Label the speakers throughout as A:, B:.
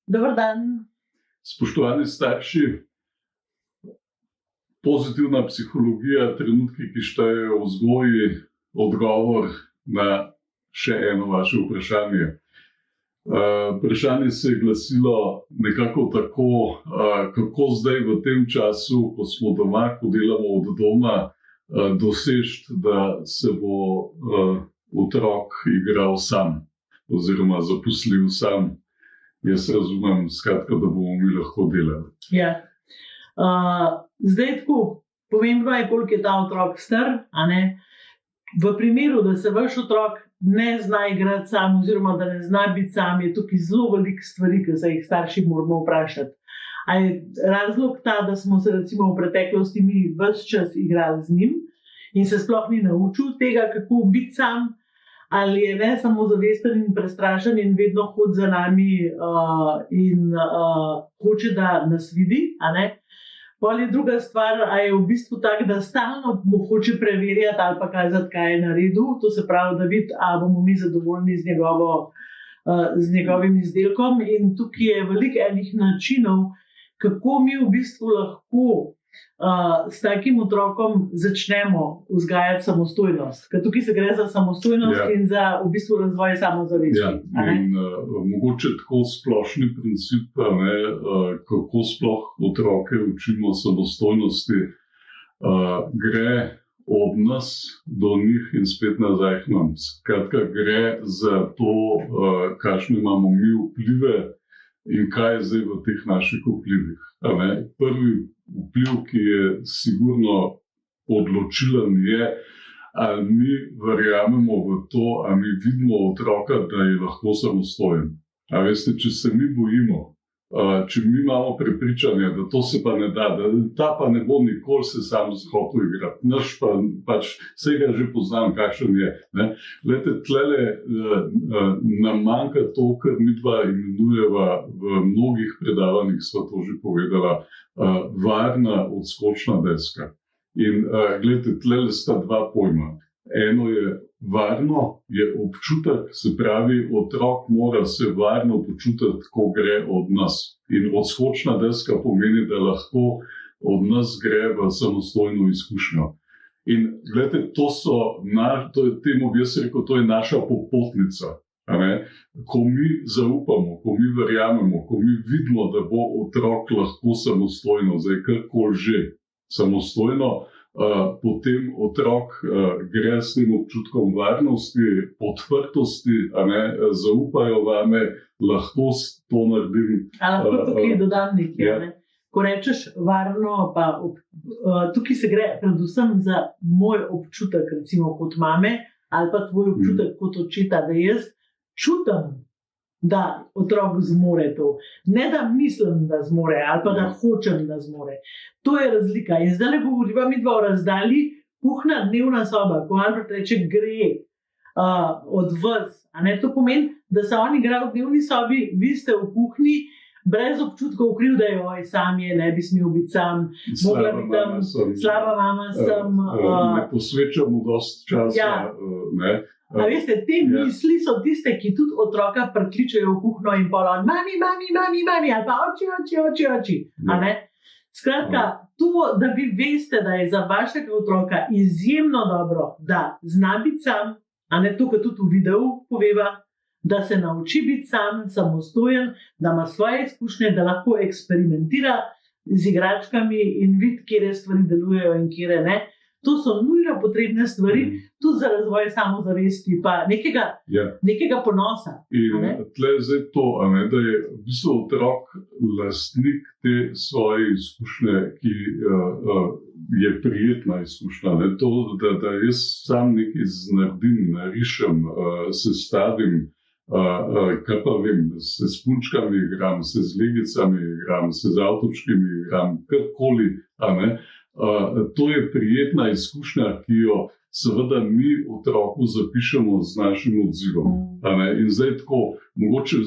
A: Dober dan.
B: Spoštovani starši, pozitivna psihologija, trenutki, ki štejejo v vzgoji, odgovor na še eno vaše vprašanje. Vprašanje se je glasilo nekako tako, kako zdaj v tem času, ko smo doma, ko delamo od doma, doseči, da se bo otrok igral sam oziroma zaposlil sam. Jaz razumem, skratka, da bomo mi lahko delali.
A: Ja. Zdaj tako, pomembno je, koliko je ta otrok star, a ne? V primeru, da se vaš otrok ne zna igrati sam oziroma da ne zna biti sam, je tukaj zelo veliko stvari, ki se jih starši moramo vprašati. A je razlog ta, da smo se recimo v preteklosti mi ves čas igrali z njim in se sploh ni naučil tega, kako biti sam, ali je ne samo zavesten in prestrašen in vedno hodi za nami in hoče, da nas vidi, a ne? Pol je druga stvar, a je v bistvu tak, da stalno mu hoče preverjati ali pa kazati, kaj je naredil. To se pravi, da vidi, a bomo mi zadovoljni z njegovim izdelkom. In tukaj je veliko enih načinov, kako mi v bistvu lahko s takim otrokom začnemo vzgajati samostojnost. Ker tukaj se gre za samostojnost in za v bistvu razvoj samozavesti.
B: Mogoče tako splošni princip, kako sploh otroke učimo samostojnosti, gre od nas do njih in spet nazaj k nam. Skratka, gre za to, kakšne imamo mi vplive in kaj je zdaj v teh naših vplivih. Prvi vpliv, ki je sigurno odločilen, je, ali mi verjamemo v to, ali mi vidimo otroka, da je lahko samostojen. A veste, če se mi bojimo, če mi imamo prepričanje, da to se pa ne da, da ta pa ne bo nikoli se sam hotel igrati, naš pa pač vsega že poznam, kakšen je. Glejte, tlele nam manjka to, kar midva imenujeva v mnogih predavanjih, sva to že povedala, varna odskočna deska. In glejte, tlele sta dva pojma. Eno je varno, je občutek, se pravi, otrok mora se varno počutiti, ko gre od nas. In odskočna deska pomeni, da lahko od nas gre v samostojno izkušnjo. In gledajte, temu bi jaz rekel, to je naša popotnica. Ko mi zaupamo, ko mi verjamemo, ko mi vidimo, da bo otrok lahko samostojno, zdaj karkoli že samostojno, potem otrok gre s tem občutkom varnosti, odprtosti, zaupajo vame, lahko to naredim.
A: Lahko tukaj dodam nekaj. Ko rečeš varno, pa tukaj se gre predvsem za moj občutek, recimo kot mame, ali pa tvoj občutek kot očeta, da jaz čutim, da otrok zmore to. Ne da mislim, da zmore, ali pa da hočem, da zmore. To je razlika. In zdaj govoriva midva o razdalji, kuhna, dnevna soba, ko Albert reče, gre od vas. To pomeni, da se on igra v dnevni sobi, vi ste v kuhinji, brez občutkov krivde, sam je, ne bi smel biti sam, slaba mama sem.
B: Ne posvečamo dosti časa.
A: A veste, te misli so tiste, ki tudi otroka prikličejo v kuhno in polon, mami, ali pa oči. Skratka, to, da vi veste, da je za vašega otroka izjemno dobro, da zna biti sam, to, kar tudi v videu poveva, da se nauči biti sam, samostojen, da ima svoje izkušnje, da lahko eksperimentira z igračkami in vidi, kje stvari delujejo in kje ne. To so nujno potrebne stvari, tudi za razvoj samozavesti, pa nekega ponosa.
B: In tle je zdaj to, da je v bistvu otrok lastnik te svoje izkušnje, ki je prijetna izkušnja. To, da jaz sam nekaj naredim, narišem, sestavim, kaj pa vem, se s punčkami igram, se z legicami igram, se z avtočkami igram, karkoli, to je prijetna izkušnja, ki jo seveda mi otroku zapišemo z našim odzivom. In zdaj tako, mogoče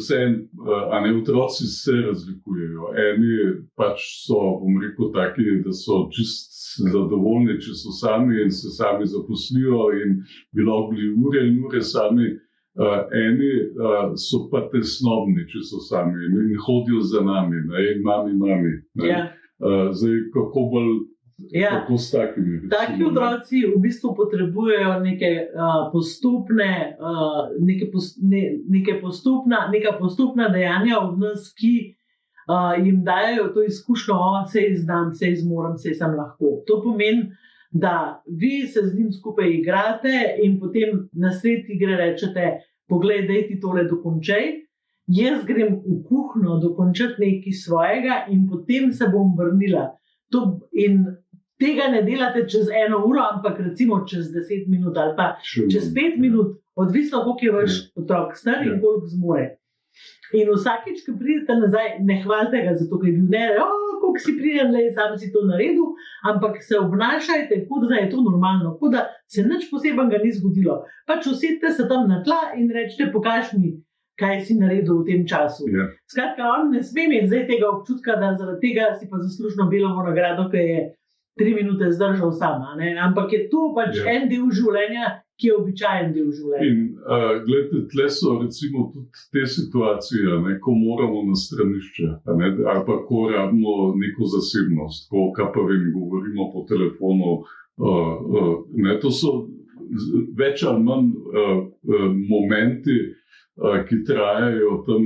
B: otroci se razlikujejo. Eni pač so, bom rekel, taki, da so čist zadovoljni, če so sami in se sami zaposlijo in bi lahko bili ure in ure sami. eni so pa tesnobni, če so sami in hodijo za nami, in mami. Ne.
A: Ja.
B: Zdaj, kako bolj, kako s takimi?
A: Taki otroci v bistvu potrebujejo neke postopna dejanja od nas, ki jim dajo to izkušnjo, sej znam, sej zmorem, sej sem lahko. To pomeni, da vi se z njim skupaj igrate in potem na sred igre rečete, poglej, daj ti tole dokončaj, jaz grem v kuhno dokončati nekaj svojega in potem se bom vrnila. In tega ne delate čez 1 uro, ampak recimo čez 10 minut ali pa čez 5 minut, odvisno, koliko je vaš otrok star in koliko zmore. In vsakič, ko pridete nazaj, ne hvalite ga zato, ker je bil koliko si priden, sam si to naredil, ampak se obnašajte, kot da je to normalno, kot da se nič posebnega ni zgodilo. Pač usedite se tam na tla in rečete, pokaž mi, kaj si naredil v tem času.
B: Ja.
A: Skratka, on ne sme imeti zdaj tega občutka, da zaradi tega si pa zaslužno Belovo nagrado, ker je 3 minute zdržal sama. Ampak je to pač en del življenja, ki je običajen del življenja.
B: In gledajte, tle so recimo tudi te situacije, ko moramo na stranišče, ali pa ko rabimo neko zasebnost, ko pa govorimo po telefonu. To so več ali manj momenti, ki trajajo tam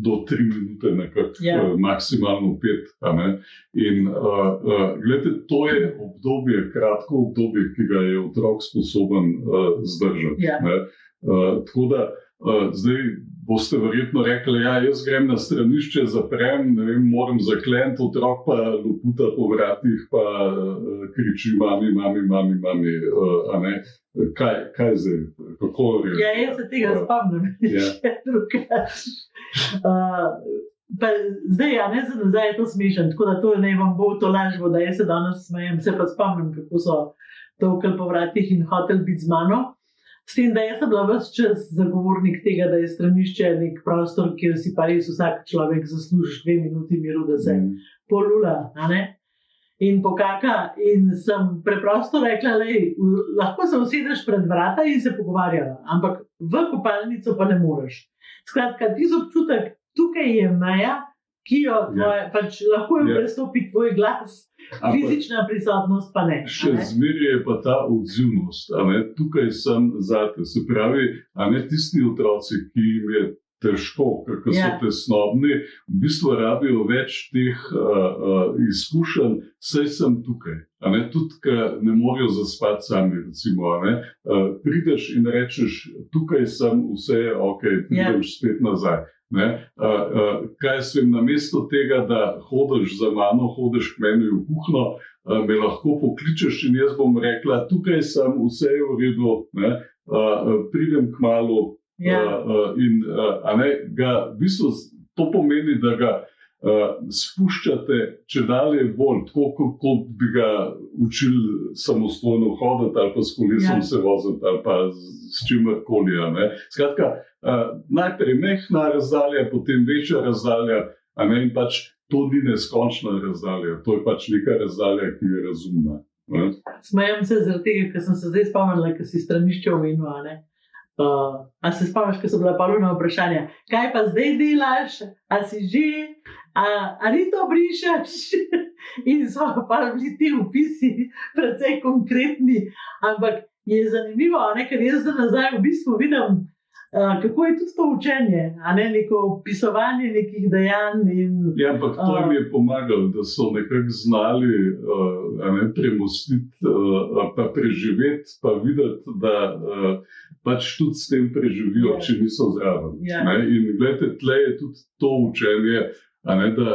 B: do 3 minute, nekako maksimalno 5. In gledajte, to je obdobje, kratko obdobje, ki ga je otrok sposoben zdržati. Tako da zdaj boste verjetno rekli, jaz grem na stranišče, zaprem, ne vem, moram zakleniti, otrok pa loputa po vratih, pa kriči mami, kaj zdaj, kako je?
A: Jaz se tega spomnim, še drugače. Zdaj, za nazaj je to smešen, tako da to ne vam bo to lažbo, da jaz se danes smejem, se pa spomnim, kako so tolkali po vratih in hoteli biti z mano. S tem, da jaz sem bila ves čas zagovornik tega, da je stranišče nek prostor, kjer si pa res vsak človek zasluži 2 minuti miru, da se polula, in pokaka. In sem preprosto rekla, lahko se usedeš pred vrata in se pogovarjala, ampak v kopalnico pa ne moreš. Skratka, ti občutek, tukaj je meja, ki jo pač lahko jo prestopi tvoj glas, fizična prisotnost pa ne.
B: Še zmeraj je pa ta odzivnost, tukaj sem zate. Se pravi, tisti otroci, ki jim je težko, kako so tesnobni, v bistvu rabijo več teh izkušenj, saj sem tukaj. Tudi, ker ne morejo zaspati sami, recimo. Prideš in rečeš, tukaj sem, vse je ok, prideš spet nazaj. Kaj sem namesto tega, da hodiš za mano, hodiš k meni v kuhno, me lahko pokličeš in jaz bom rekla, tukaj sem, vse je v redu, pridem kmalu. In v bistvu to pomeni, da ga spuščate če dalje bolj, tako kot bi ga učili samostojno hoditi ali pa s kolesom se voziti ali pa s čimerkoli. Skratka, najprej mehna razdalja, potem večja razdalja, in pač to ni neskončna razdalja, to je pač neka razdalja, ki je razumna.
A: Smejem se zaradi tega, ker sem se zdaj spomnila, ker si stranišče omenila. A se spomniš, ko so bila Pavlina vprašanja, kaj pa zdaj delaš, a si že, a ni to brišeš? In so pa bili ti vpisi precej konkretni, ampak je zanimivo, ker jaz za nazaj v bistvu vidim, kako je tudi to učenje, neko opisovanje nekih dejanj.
B: Ampak to jim je pomagalo, da so nekako znali premostiti, pa preživeti, pa videti, da pač tudi s tem preživijo, če niso zraven. In gledajte, tle je tudi to učenje, da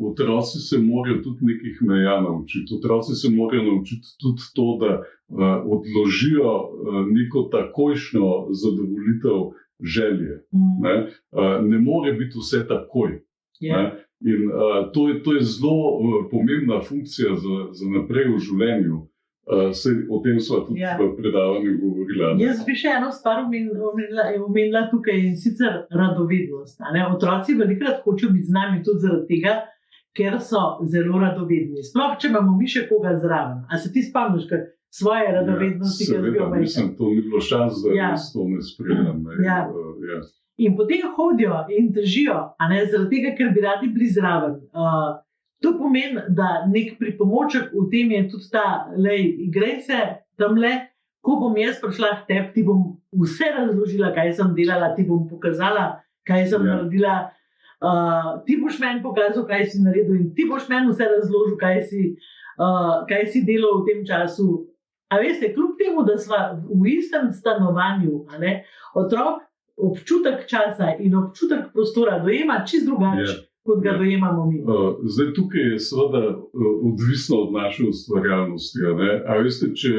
B: otroci se morajo tudi nekih meja naučiti. Otroci se morajo naučiti tudi to, da odložijo neko takojšnjo zadovoljitev želje. Ne more biti vse takoj. In to je zelo pomembna funkcija za naprej v življenju. O tem smo tudi v predavanju govorila.
A: Jaz bi še eno stvar omenila tukaj, in sicer radovednost. Otroci velikokrat hočejo biti z nami tudi zaradi tega, ker so zelo radovedni. Sploh, če imamo mi še koga zraven. A se ti spomniš, ker svoje radovednosti, ki
B: seveda,
A: zbijo
B: mislim, to ni bilo čas, da
A: Ja.
B: res to ne spremljam.
A: Ja.
B: Ja.
A: In potem hodijo in držijo, zaradi tega, ker bi radi bili zraven. To pomeni, da nek pripomoček v tem je tudi ta, igraj se tamle, ko bom jaz prišla k tebi, ti bom vse razložila, kaj sem delala, ti bom pokazala, kaj sem naredila. Ti boš meni pokazal, kaj si naredil, in ti boš meni vse razložil, kaj si delal v tem času. A veste, kljub temu, da sva v istem stanovanju, otrok občutek časa in občutek prostora dojema čisto drugače, kot ga dojemamo mi.
B: Zdaj, tukaj je seveda odvisno od naše ustvarjalnosti. A veste, če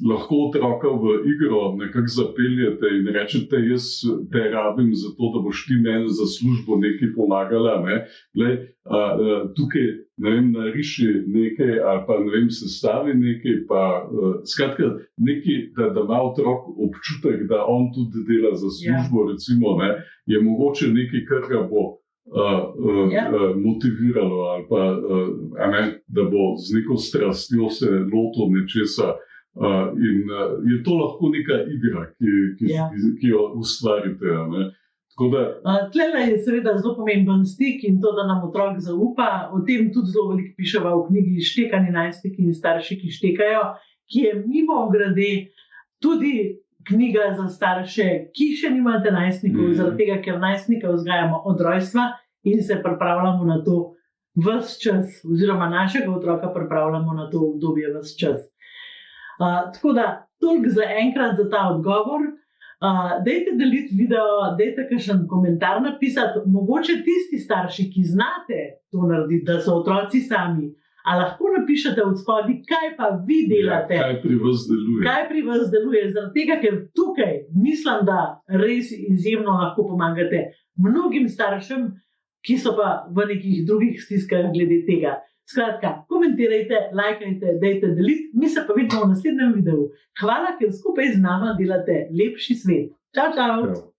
B: lahko otroka v igro nekako zapeljete in rečete, jaz te rabim za to, da boš ti meni za službo nekaj pomagala. Tukaj nariši nekaj ali pa sestavi nekaj. Skratka, nekaj, da ima otrok občutek, da on tudi dela za službo, recimo, je mogoče nekaj, kar ga bo motiviralo ali pa da bo z neko strastjo se lotil nečesa. In je to lahko neka igra, ki jo ustvarite.
A: Tlele je seveda zelo pomemben stik in to, da nam otrok zaupa. O tem tudi zelo veliko piševa v knjigi Štekani najstniki in starši, ki štekajo, ki je mimogrede tudi knjiga za starše, ki še nimate najstnikov, zaradi tega, ker najstnike vzgajamo od rojstva in se pripravljamo na to ves čas, oziroma našega otroka pripravljamo na to obdobje ves čas. Tako da, toliko za enkrat za ta odgovor. Dajte deliti video, dajte kakšen komentar napisati. Mogoče tisti starši, ki znate to narediti, da so otroci sami, a lahko napišete od spodaj, kaj pa vi delate.
B: Kaj pri vas deluje.
A: Kaj pri vas deluje, zaradi tega, ker tukaj mislim, da res izjemno lahko pomagate mnogim staršem, ki so pa v nekih drugih stiskah glede tega. Skratka, komentirajte, lajkajte, dajte deliti, mi se pa vidimo v naslednjem videu. Hvala, ker skupaj z nama delate lepši svet. Čau, čau!